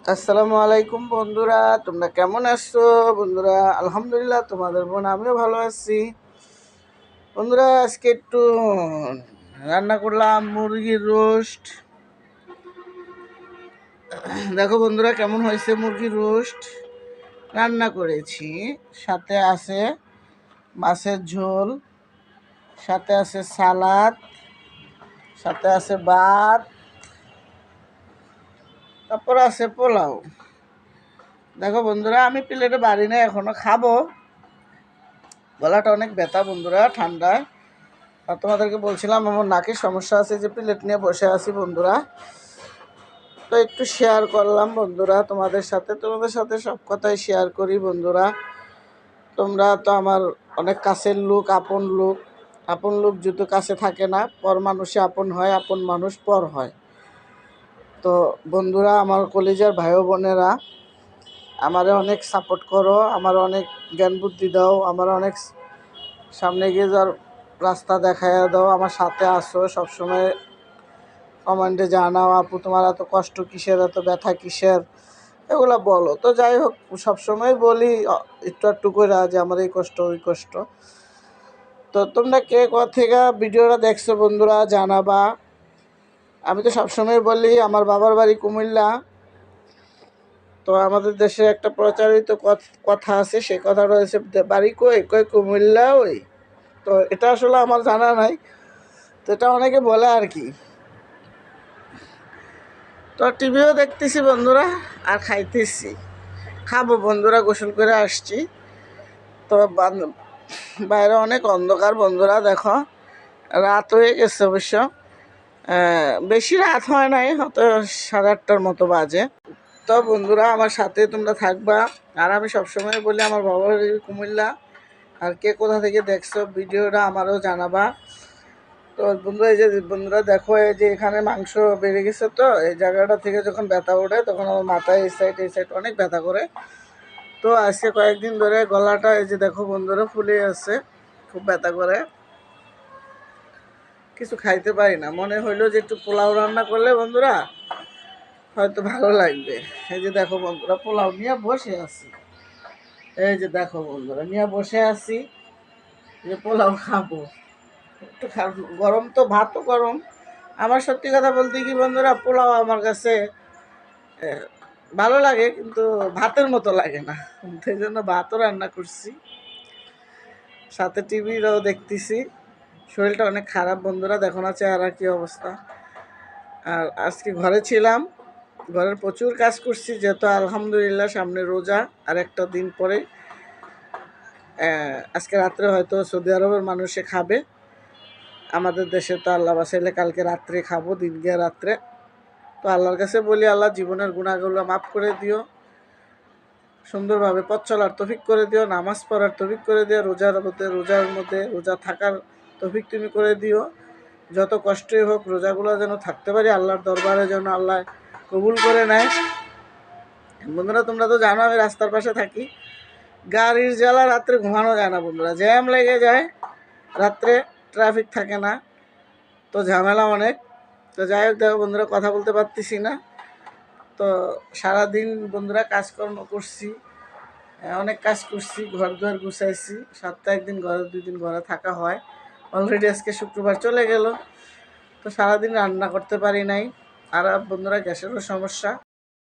আসসালামু আলাইকুম বন্ধুরা, তোমরা কেমন আছো? বন্ধুরা আলহামদুলিল্লাহ, তোমাদের বোন আমিও ভালো আছি। বন্ধুরা আজকে একটু রান্না করলাম মুরগির রোস্ট। দেখো বন্ধুরা কেমন হয়েছে মুরগির রোস্ট রান্না করেছি। সাথে আছে মাছের ঝোল, সাথে আছে সালাদ, সাথে আছে ভাত, তারপর আছে পোলাও। দেখো বন্ধুরা আমি প্লেটে বাড়ি না, এখনো খাবো। গলাটা অনেক ব্যথা বন্ধুরা, ঠান্ডায়। আর তোমাদেরকে বলছিলাম আমার নাকের সমস্যা আছে, যে প্লেট নিয়ে বসে আছি বন্ধুরা। তো একটু শেয়ার করলাম বন্ধুরা তোমাদের সাথে সব কথাই শেয়ার করি বন্ধুরা। তোমরা তো আমার অনেক কাছের লোক, আপন লোক। আপন লোক যদি কাছে থাকে না, পর মানুষে আপন হয়, আপন মানুষ পর হয়। তো বন্ধুরা, আমার কলিজার ভাই বোনেরা, আমারে অনেক সাপোর্ট করো, আমার অনেক জ্ঞান বুদ্ধি দাও, আমার অনেক সামনে গিয়ে যাওয়ার রাস্তা দেখাইয়া দাও, আমার সাথে আসো সবসময়। কমেন্টে জানাও আপু তোমার এত কষ্ট কিসের, এত ব্যথা কিসের, এগুলো বলো। তো যাই হোক, সবসময় বলি একটু একটু করে যে আমার এই কষ্ট ওই কষ্ট। তো তোমরা কে থেকে ভিডিওটা দেখছো বন্ধুরা জানাবা। আমি তো সবসময় বলি আমার বাবার বাড়ি কুমিল্লা। তো আমাদের দেশে একটা প্রচারিত কথা আছে, সেই কথাটা হচ্ছে বাড়ি কই কই কুমিল্লা ওই। তো এটা আসলে আমার জানা নাই, তো এটা অনেকে বলে আর কি। তো টিভিও দেখতেছি বন্ধুরা, আর খাইতেছি। খাবো বন্ধুরা, গোসল করে আসছি। তো বাইরে অনেক অন্ধকার বন্ধুরা, দেখো রাত হয়ে গেছে অবশ্য। বেশি রাত হয় নাই, হয়তো 8:30টার মতো বাজে। তো বন্ধুরা আমার সাথে তোমরা থাকবা। আর আমি সবসময় বলি আমার বাবার বাড়ি কুমিল্লা। আর কে কোথা থেকে দেখছো ভিডিওটা আমারও জানাবা। তো বন্ধুরা, এই যে বন্ধুরা দেখো, এই যে এখানে মাংস বেড়ে গেছে, তো এই জায়গাটা থেকে যখন ব্যথা ওঠে তখন আমার মাথায় এই সাইড অনেক ব্যথা করে। তো আজকে কয়েকদিন ধরে গলাটা এই যে দেখো বন্ধুরা ফুলে আছে, খুব ব্যথা করে, কিছু খাইতে পারি না। মনে হইলো যে একটু পোলাও রান্না করলে বন্ধুরা হয়তো ভালো লাগবে। এই যে দেখো বন্ধুরা পোলাও নিয়ে বসে আছি, এই যে দেখো বন্ধুরা নিয়ে বসে আছি, যে পোলাও খাবো। একটু গরম তো, ভাতও গরম। আমার সত্যি কথা বলতে কি বন্ধুরা, পোলাও আমার কাছে ভালো লাগে, কিন্তু ভাতের মতো লাগে না। সেই জন্য ভাতও রান্না করছি, সাথে টিভিটাও দেখতেছি। শরীরটা অনেক খারাপ বন্ধুরা, দেখো না চেহারা কী অবস্থা। আর আজকে ঘরে ছিলাম, ঘরের প্রচুর কাজ করছি, যেহেতু আলহামদুলিল্লাহ সামনে রোজা আর একটা দিন পরে। আজকে রাত্রে হয়তো সৌদি আরবের মানুষে খাবে, আমাদের দেশে তো আল্লাহ বাসাইলে কালকে রাত্রে খাবো, দিন গিয়ে রাত্রে। তো আল্লাহর কাছে বলি, আল্লাহ জীবনের গুণাগুলো মাফ করে দিও, সুন্দরভাবে পথ চলার তৌফিক করে দিও, নামাজ পড়ার তৌফিক করে দিও, রোজা থাকার তৌফিক তুমি করে দিও। যত কষ্টই হোক রোজাগুলো যেন থাকতে পারি, আল্লাহর দরবারে যেন আল্লাহ কবুল করে নেয়। বন্ধুরা তোমরা তো জানো আমি রাস্তার পাশে থাকি, গাড়ির জ্বালা, রাত্রে ঘুমানো যায় না বন্ধুরা, জ্যাম লেগে যায়, রাত্রে ট্রাফিক থাকে না, তো ঝামেলা অনেক। তো যাই হোক, দেখো বন্ধুরা কথা বলতে পারতেছি না। তো সারাদিন বন্ধুরা কাজকর্ম করছি, অনেক কাজ করছি, ঘর দুয়ার গুছাইছি। সপ্তাহে একদিন ঘরে, 2 দিন ঘরে থাকা হয়। অলরেডি আজকে শুক্রবার চলে গেল, তো সারাদিন রান্না করতে পারি নাই। আর বন্ধুরা গ্যাসেরও সমস্যা।